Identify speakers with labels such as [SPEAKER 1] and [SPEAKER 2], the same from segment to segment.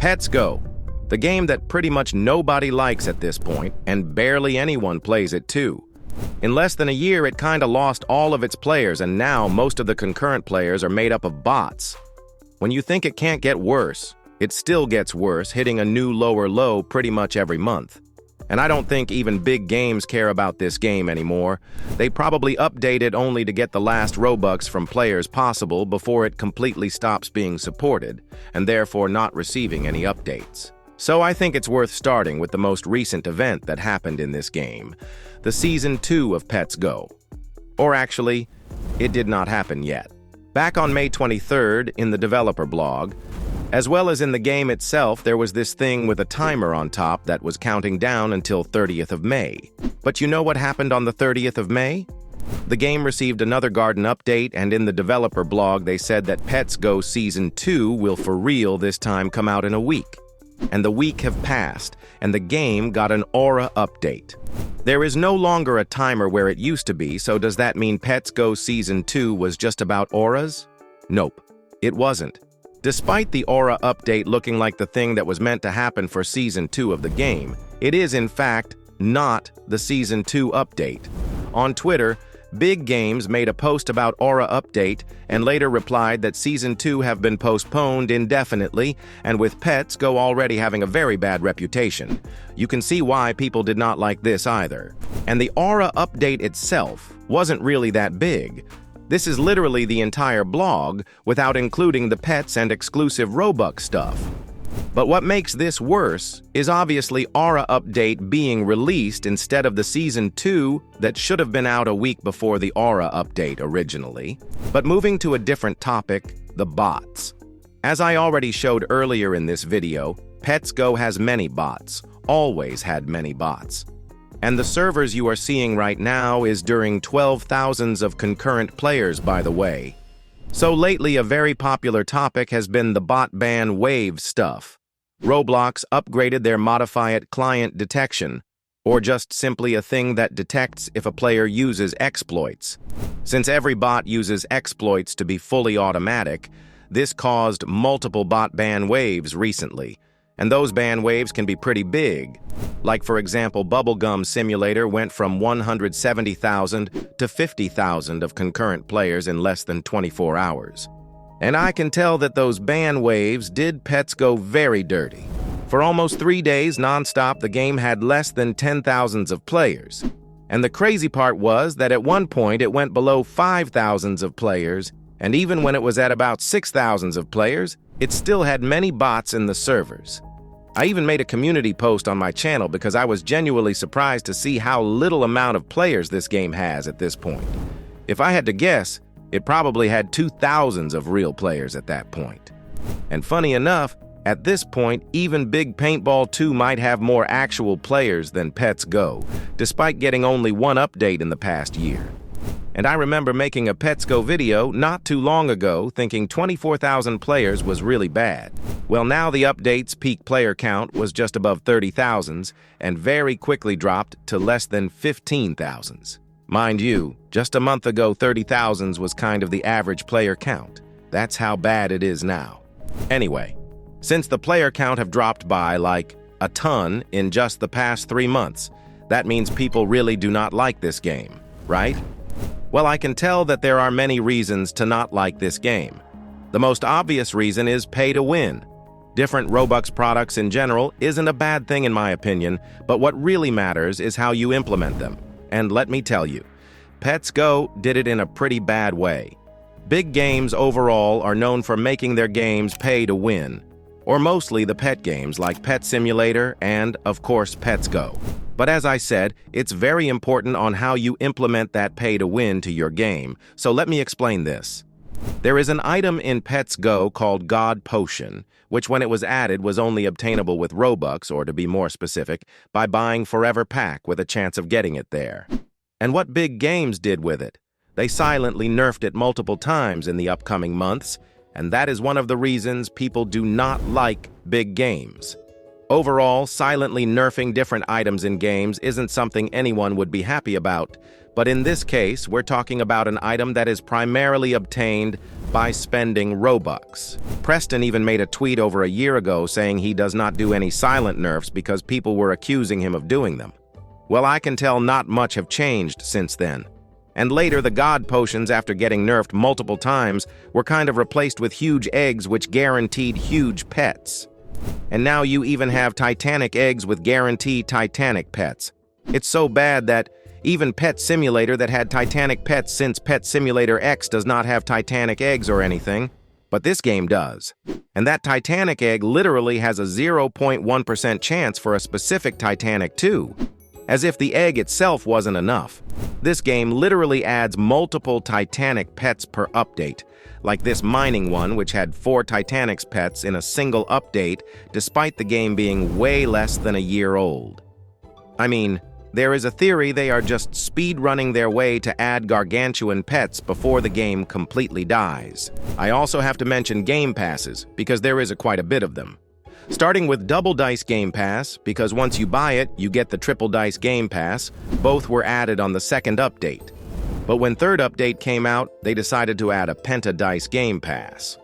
[SPEAKER 1] Pets Go, the game that pretty much nobody likes at this point, and barely anyone plays it too. In less than a year, it kinda lost all of its players, and now most of the concurrent players are made up of bots. When you think it can't get worse, it still gets worse, hitting a new lower low pretty much every month. And I don't think even big games care about this game anymore. They probably update it only to get the last Robux from players possible before it completely stops being supported, and therefore not receiving any updates. So I think it's worth starting with the most recent event that happened in this game, the Season 2 of Pets Go. Or actually, it did not happen yet. Back on May 23rd, in the developer blog, as well as in the game itself, there was this thing with a timer on top that was counting down until 30th of May. But you know what happened on the 30th of May? The game received another Garden update, and in the developer blog they said that Pets Go Season 2 will for real this time come out in a week. And the week have passed, and the game got an Aura update. There is no longer a timer where it used to be, so does that mean Pets Go Season 2 was just about auras? Nope, it wasn't. Despite the Aura update looking like the thing that was meant to happen for Season 2 of the game, it is in fact not the Season 2 update. On Twitter, Big Games made a post about Aura update and later replied that Season 2 have been postponed indefinitely, and with Pets Go already having a very bad reputation, you can see why people did not like this either. And the Aura update itself wasn't really that big. This is literally the entire blog, without including the pets and exclusive Robux stuff. But what makes this worse is obviously Aura update being released instead of the Season 2 that should have been out a week before the Aura update originally. But moving to a different topic, the bots. As I already showed earlier in this video, Pets Go has many bots, always had many bots. And the servers you are seeing right now is during 12,000s of concurrent players, by the way. So lately, a very popular topic has been the bot ban wave stuff. Roblox upgraded their Modify It client detection, or just simply a thing that detects if a player uses exploits. Since every bot uses exploits to be fully automatic, this caused multiple bot ban waves recently. And those ban waves can be pretty big. Like for example, Bubblegum Simulator went from 170,000 to 50,000 of concurrent players in less than 24 hours. And I can tell that those ban waves did Pets Go very dirty. For almost 3 days non-stop, the game had less than 10,000 of players. And the crazy part was that at one point it went below 5,000 of players, and even when it was at about 6,000 of players, it still had many bots in the servers. I even made a community post on my channel because I was genuinely surprised to see how little amount of players this game has at this point. If I had to guess, it probably had 2,000 of real players at that point. And funny enough, at this point, even Big Paintball 2 might have more actual players than Pets Go, despite getting only one update in the past year. And I remember making a Pets Go video not too long ago thinking 24,000 players was really bad. Well, now the update's peak player count was just above 30,000 and very quickly dropped to less than 15,000. Mind you, just a month ago 30,000 was kind of the average player count. That's how bad it is now. Anyway, since the player count have dropped by like a ton in just the past 3 months, that means people really do not like this game, right? Well, I can tell that there are many reasons to not like this game. The most obvious reason is pay to win. Different Robux products in general isn't a bad thing in my opinion, but what really matters is how you implement them. And let me tell you, Pets Go did it in a pretty bad way. Big games overall are known for making their games pay to win, or mostly the pet games like Pet Simulator and, of course, Pets Go. But as I said, it's very important on how you implement that pay to win to your game, so let me explain this. There is an item in Pets Go called God Potion, which when it was added was only obtainable with Robux, or to be more specific, by buying Forever Pack with a chance of getting it there. And what Big Games did with it? They silently nerfed it multiple times in the upcoming months, and that is one of the reasons people do not like Big Games. Overall, silently nerfing different items in games isn't something anyone would be happy about, but in this case, we're talking about an item that is primarily obtained by spending Robux. Preston even made a tweet over a year ago saying he does not do any silent nerfs because people were accusing him of doing them. Well, I can tell not much have changed since then. And later, the God Potions, after getting nerfed multiple times, were kind of replaced with huge eggs which guaranteed huge pets. And now you even have Titanic eggs with guaranteed Titanic pets. It's so bad that even Pet Simulator that had Titanic pets since Pet Simulator X does not have Titanic eggs or anything, but this game does. And that Titanic egg literally has a 0.1% chance for a specific Titanic too, as if the egg itself wasn't enough. This game literally adds multiple Titanic pets per update, like this mining one which had 4 Titanic's pets in a single update despite the game being way less than a year old. I mean, there is a theory they are just speed-running their way to add gargantuan pets before the game completely dies. I also have to mention Game Passes, because there is quite a bit of them. Starting with Double Dice Game Pass, because once you buy it, you get the Triple Dice Game Pass. Both were added on the second update. But when third update came out, they decided to add a Pentadice Game Pass.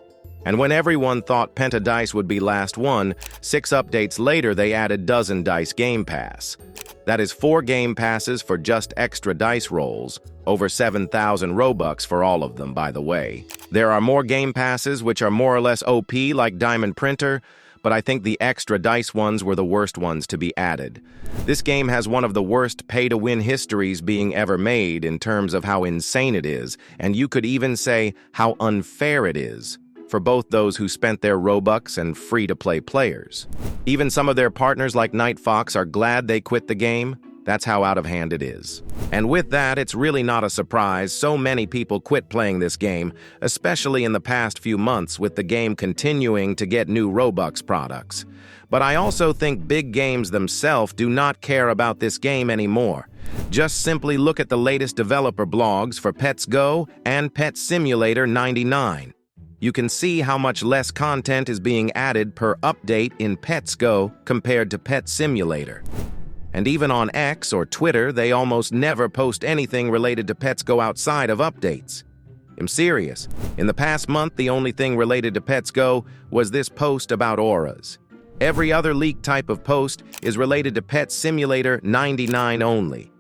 [SPEAKER 1] And when everyone thought Pentadice would be last one, 6 updates later they added Dozen Dice Game Pass. That is 4 game passes for just extra dice rolls, over 7,000 Robux for all of them, by the way. There are more game passes which are more or less OP like Diamond Printer, but I think the extra dice ones were the worst ones to be added. This game has one of the worst pay-to-win histories being ever made in terms of how insane it is, and you could even say how unfair it is for both those who spent their Robux and free-to-play players. Even some of their partners like Nightfox are glad they quit the game. That's how out of hand it is. And with that, it's really not a surprise so many people quit playing this game, especially in the past few months with the game continuing to get new Robux products. But I also think big games themselves do not care about this game anymore. Just simply look at the latest developer blogs for Pets Go and Pet Simulator 99. You can see how much less content is being added per update in Pets Go compared to Pet Simulator. And even on X or Twitter, they almost never post anything related to Pets Go outside of updates. I'm serious. In the past month, the only thing related to Pets Go was this post about auras. Every other leaked type of post is related to Pet Simulator 99 only.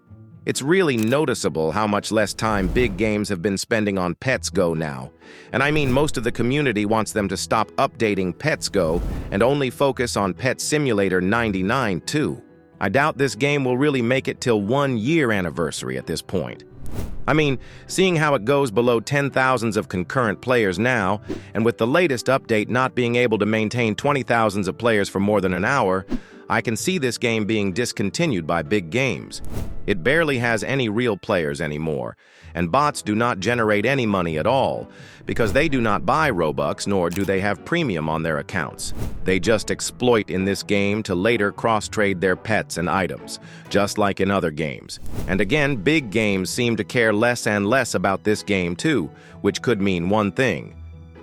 [SPEAKER 1] It's really noticeable how much less time big games have been spending on Pets Go now. And I mean, most of the community wants them to stop updating Pets Go and only focus on Pet Simulator 99 too. I doubt this game will really make it till 1 year anniversary at this point. I mean, seeing how it goes below 10,000s of concurrent players now, and with the latest update not being able to maintain 20,000s of players for more than an hour, I can see this game being discontinued by big games. It barely has any real players anymore, and bots do not generate any money at all, because they do not buy Robux nor do they have premium on their accounts. They just exploit in this game to later cross-trade their pets and items, just like in other games. And again, big games seem to care less and less about this game too, which could mean one thing.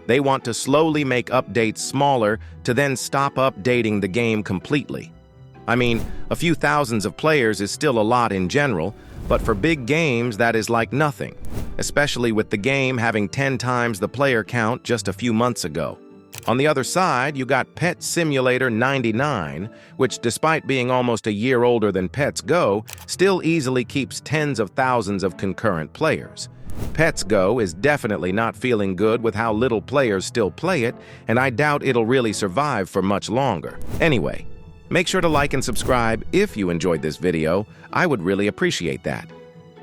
[SPEAKER 1] They want to slowly make updates smaller to then stop updating the game completely. I mean, a few thousands of players is still a lot in general, but for big games that is like nothing, especially with the game having 10 times the player count just a few months ago. On the other side, you got Pet Simulator 99, which despite being almost a year older than Pets Go, still easily keeps tens of thousands of concurrent players. Pets Go is definitely not feeling good with how little players still play it, and I doubt it'll really survive for much longer. Anyway, make sure to like and subscribe if you enjoyed this video. I would really appreciate that.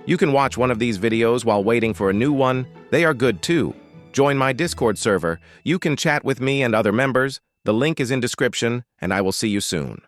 [SPEAKER 1] You can watch one of these videos while waiting for a new one. They are good too. Join my Discord server. You can chat with me and other members. The link is in description, and I will see you soon.